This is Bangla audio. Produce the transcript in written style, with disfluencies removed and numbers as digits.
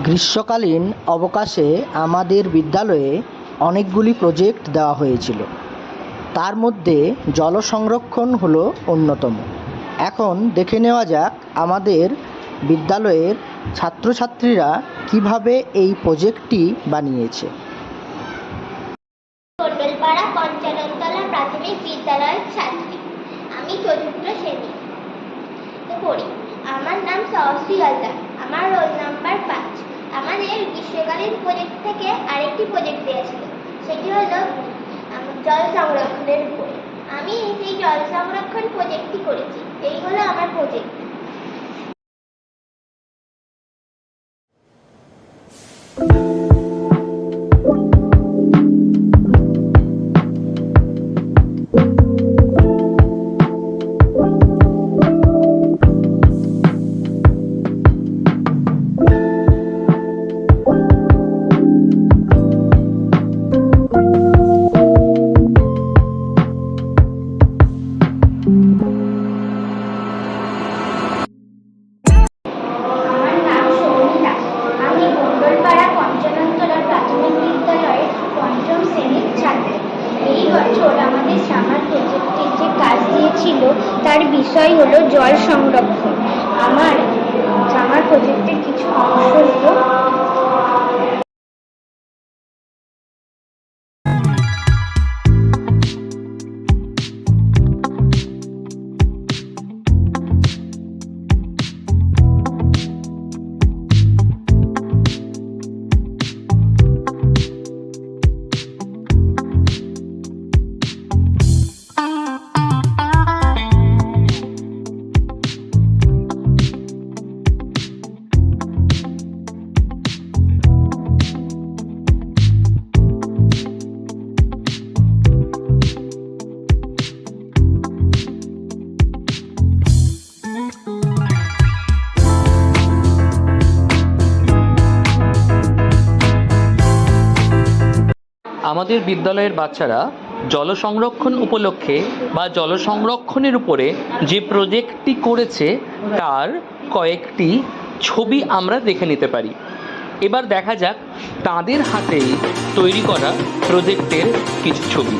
গ্রীষ্মকালীন অবকাশে আমাদের বিদ্যালয়ে অনেকগুলি প্রজেক্ট দেওয়া হয়েছিল। তার মধ্যে জল সংরক্ষণ হলো অন্যতম। এখন দেখে নেওয়া যাক আমাদের বিদ্যালয়ের ছাত্রছাত্রীরা কিভাবে এই প্রজেক্টটি বানিয়েছে। মণ্ডলপাড়া পঞ্চাননতলা প্রাথমিক বিদ্যালয়ের ছাত্রী। আমি চতুর্থ শ্রেণীতে পড়ি। আমার নাম সহশ্রী হালদার। আমার রোল নাম্বার 5। আমাদের গ্রীষ্মকালীন প্রজেক্ট থেকে আরেকটি প্রজেক্ট দেওয়া ছিল, সেটি হলো জল সংরক্ষণের উপরে। আমি সেই জল সংরক্ষণ প্রজেক্টটি করেছি। এই হলো আমার প্রজেক্ট। আমাদের সামার প্রজেক্টে যে কাজ দিয়েছিল তার বিষয় হলো জল সংরক্ষণ। আমার সামার প্রজেক্টের কিছু অংশ হলো আমাদের বিদ্যালয়ের বাচ্চারা জল সংরক্ষণ উপলক্ষে বা জল সংরক্ষণের উপরে যে প্রজেক্টটি করেছে তার কয়েকটি ছবি আমরা দেখে নিতে পারি। এবার দেখা যাক তাদের হাতেই তৈরি করা প্রজেক্টের কিছু ছবি।